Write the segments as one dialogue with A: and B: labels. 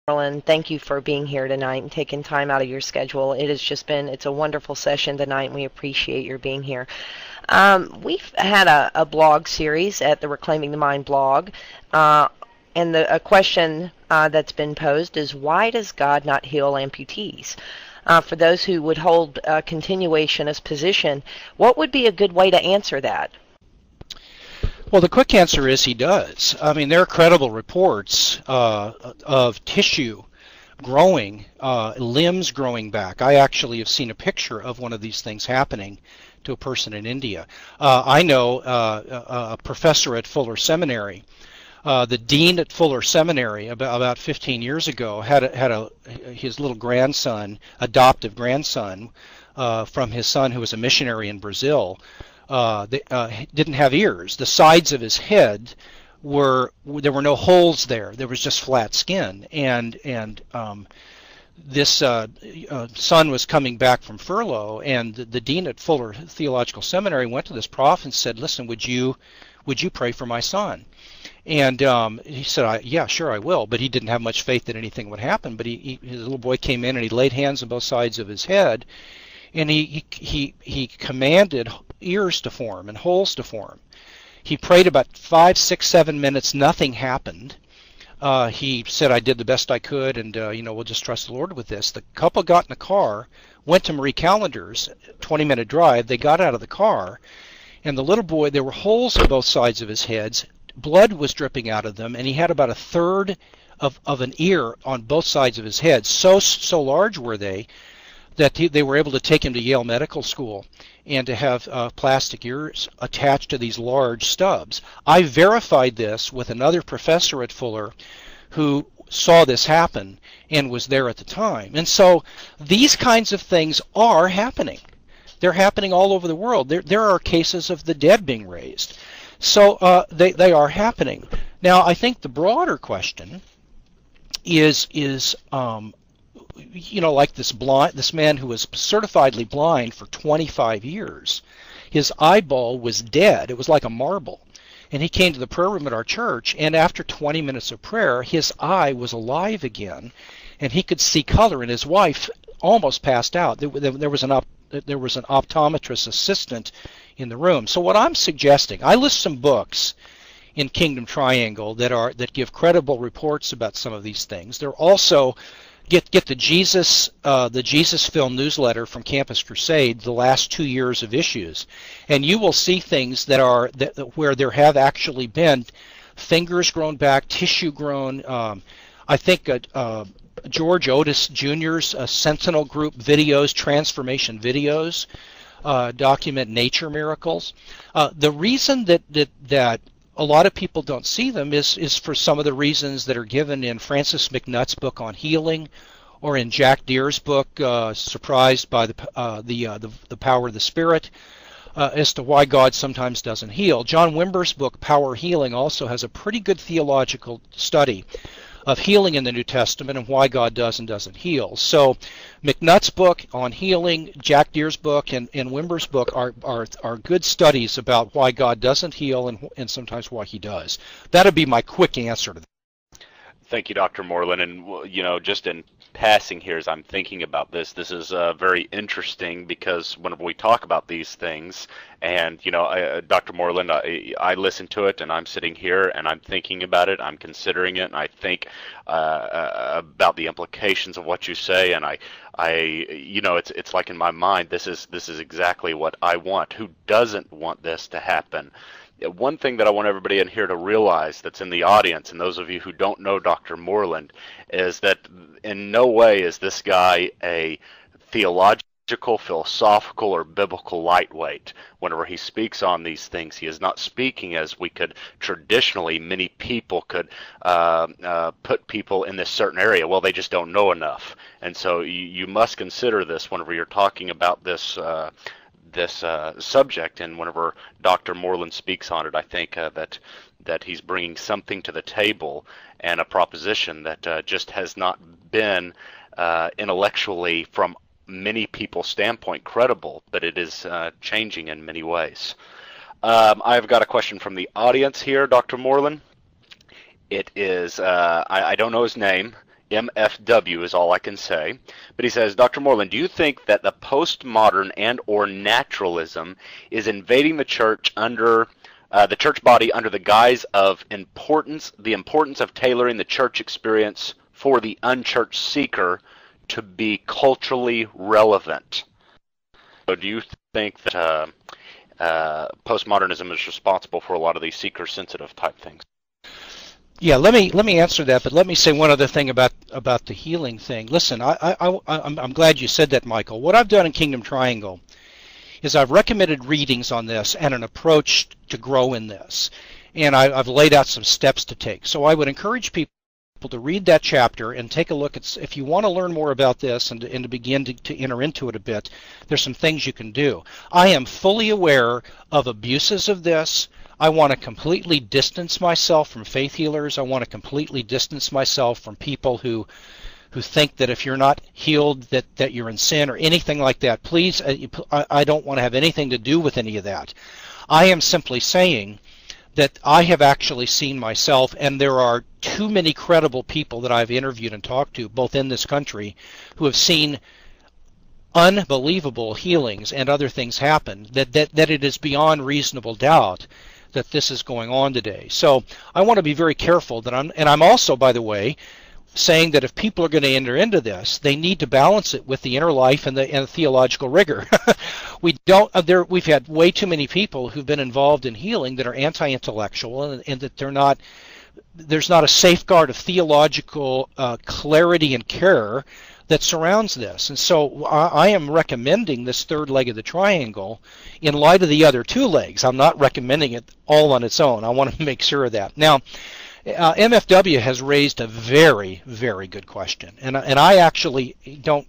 A: Moreland, thank you for being here tonight and taking time out of your schedule. It's a wonderful session tonight, and we appreciate your being here. We've had a blog series at the Reclaiming the Mind blog, and a question that's been posed is, why does God not heal amputees? For those who would hold a continuationist position, what would be a good way to answer that?
B: Well, the quick answer is he does. I mean, there are credible reports of tissue growing, limbs growing back. I actually have seen a picture of one of these things happening to a person in India. I know a professor at Fuller Seminary, the dean at Fuller Seminary about 15 years ago had his little grandson, adoptive grandson, from his son who was a missionary in Brazil. Didn't have ears. The sides of his head there were no holes there. There was just flat skin. And this son was coming back from furlough, and the dean at Fuller Theological Seminary went to this prof and said, "Listen, would you pray for my son?" And he said, "Yeah, sure, I will." But he didn't have much faith that anything would happen. But his little boy came in and he laid hands on both sides of his head, and he commanded ears to form and holes to form. He prayed about 5, 6, 7 minutes. Nothing happened. He said, "I did the best I could, and we'll just trust the Lord with this." The couple got in the car, went to Marie Callender's, 20-minute drive. They got out of the car, and the little boy, there were holes on both sides of his heads. Blood was dripping out of them, and he had about a third of an ear on both sides of his head. So large were they that they were able to take him to Yale Medical School and to have plastic ears attached to these large stubs. I verified this with another professor at Fuller who saw this happen and was there at the time. And so these kinds of things are happening. They're happening all over the world. There are cases of the dead being raised. So they are happening. Now, I think the broader question is like this man who was certifiedly blind for 25 years. His eyeball was dead. It was like a marble. And he came to the prayer room at our church, and after 20 minutes of prayer, his eye was alive again, and he could see color, and his wife almost passed out. There was an optometrist assistant in the room. So what I'm suggesting, I list some books in Kingdom Triangle that give credible reports about some of these things. They're also Get the Jesus Film newsletter from Campus Crusade, the last 2 years of issues, and you will see things where there have actually been fingers grown back, tissue grown. I think George Otis Jr.'s Sentinel Group videos, transformation videos, document nature miracles. The reason that a lot of people don't see them is for some of the reasons that are given in Francis McNutt's book on healing, or in Jack Deere's book, Surprised by the Power of the Spirit, as to why God sometimes doesn't heal. John Wimber's book, Power Healing, also has a pretty good theological study of healing in the New Testament and why God does and doesn't heal. So McNutt's book on healing, Jack Deere's book, and Wimber's book are good studies about why God doesn't heal and sometimes why he does. That would be my quick answer to that.
C: Thank you, Dr. Moreland. And, just in passing here as I'm thinking about this is very interesting, because whenever we talk about these things, and, Dr. Moreland, I listen to it, and I'm sitting here, and I'm thinking about it, I'm considering it, and I think about the implications of what you say, and it's like in my mind, this is exactly what I want. Who doesn't want this to happen? One thing that I want everybody in here to realize, that's in the audience, and those of you who don't know Dr. Moreland, is that in no way is this guy a theological, philosophical, or biblical lightweight. Whenever he speaks on these things, he is not speaking as we could traditionally, many people could put people in this certain area. Well, they just don't know enough. And so you must consider this whenever you're talking about this subject, and whenever Dr. Moreland speaks on it, I think that he's bringing something to the table, and a proposition that just has not been intellectually, from many people's standpoint, credible, but it is changing in many ways. I've got a question from the audience here, Dr. Moreland. It is, I don't know his name. MFW is all I can say. But he says, Dr. Moreland, do you think that the postmodern and or naturalism is invading the church under the church body under the guise of the importance of tailoring the church experience for the unchurched seeker to be culturally relevant? So do you think that postmodernism is responsible for a lot of these seeker-sensitive type things?
B: Yeah, let me answer that, but let me say one other thing about the healing thing. Listen, I'm glad you said that, Michael. What I've done in Kingdom Triangle is I've recommended readings on this and an approach to grow in this, and I've laid out some steps to take. So I would encourage people to read that chapter and take a look at, if you want to learn more about this and to begin to enter into it a bit, there's some things you can do. I am fully aware of abuses of this. I want to completely distance myself from faith healers. I want to completely distance myself from people who think that if you're not healed that you're in sin or anything like that. Please, I don't want to have anything to do with any of that. I am simply saying that I have actually seen myself, and there are too many credible people that I've interviewed and talked to, both in this country, who have seen unbelievable healings and other things happen, that it is beyond reasonable doubt that this is going on today. So I want to be very careful that I'm also, by the way, saying that if people are going to enter into this, they need to balance it with the inner life and the theological rigor. We've had way too many people who've been involved in healing that are anti-intellectual, and that there's not a safeguard of theological clarity and care that surrounds this. And so I am recommending this third leg of the triangle in light of the other two legs. I'm not recommending it all on its own. I want to make sure of that. Now, MFW has raised a very, very good question, and I actually don't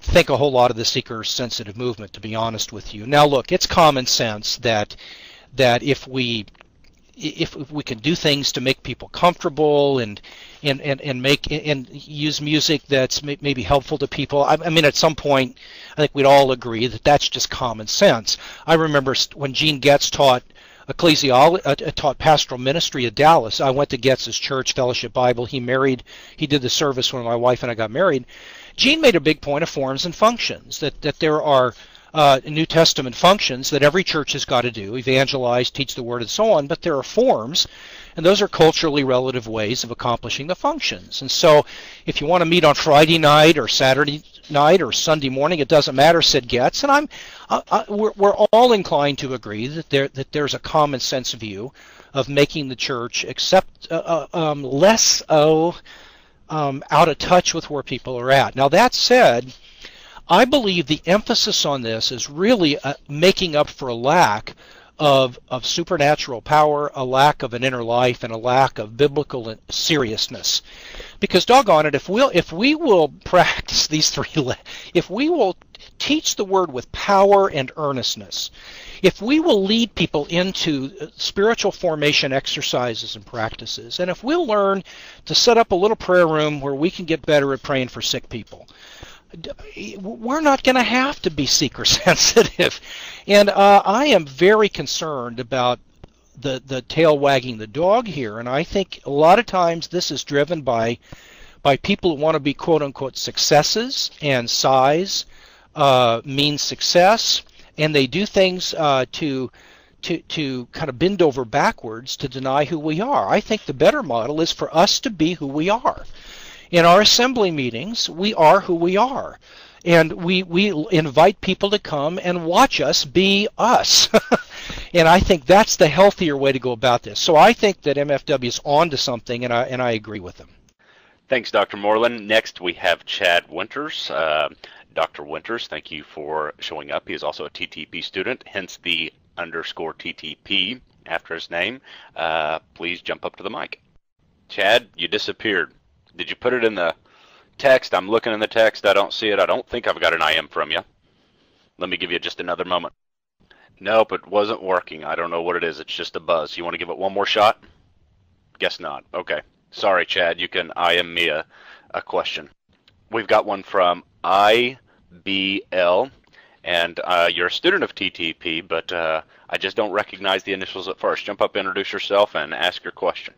B: think a whole lot of the seeker-sensitive movement, to be honest with you. Now, look, it's common sense that if we can do things to make people comfortable and use music that's maybe helpful to people. I mean, at some point, I think we'd all agree that that's just common sense. I remember when Gene Getz taught pastoral ministry at Dallas. I went to Getz's church, Fellowship Bible. He did the service when my wife and I got married. Gene made a big point of forms and functions, that there are New Testament functions that every church has got to do, evangelize, teach the word, and so on, but there are forms, and those are culturally relative ways of accomplishing the functions. And so if you want to meet on Friday night or Saturday night or Sunday morning, it doesn't matter, said Getz, and we're all inclined to agree that there's a common sense view of making the church less out of touch with where people are at. Now, that said, I believe the emphasis on this is really making up for a lack of supernatural power, a lack of an inner life, and a lack of biblical seriousness. Because doggone it, if we will practice these three, if we will teach the word with power and earnestness, if we will lead people into spiritual formation exercises and practices, and if we'll learn to set up a little prayer room where we can get better at praying for sick people, we're not going to have to be seeker sensitive. And I am very concerned about the tail wagging the dog here, and I think a lot of times this is driven by people who want to be quote unquote successes, and size means success, and they do things to kind of bend over backwards to deny who we are. I think the better model is for us to be who we are. In our assembly meetings, we are who we are, and we invite people to come and watch us be us. And I think that's the healthier way to go about this. So I think that MFW is on to something, and I agree with them.
C: Thanks, Dr. Moreland. Next, we have Chad Winters. Dr. Winters, thank you for showing up. He is also a TTP student, hence the _TTP after his name. Please jump up to the mic. Chad, you disappeared. Did you put it in the text? I'm looking in the text. I don't see it. I don't think I've got an IM from you. Let me give you just another moment. Nope, it wasn't working. I don't know what it is. It's just a buzz. You want to give it one more shot? Guess not. Okay. Sorry, Chad. You can IM me a question. We've got one from IBL, and you're a student of TTP, but I just don't recognize the initials at first. Jump up, introduce yourself, and ask your question.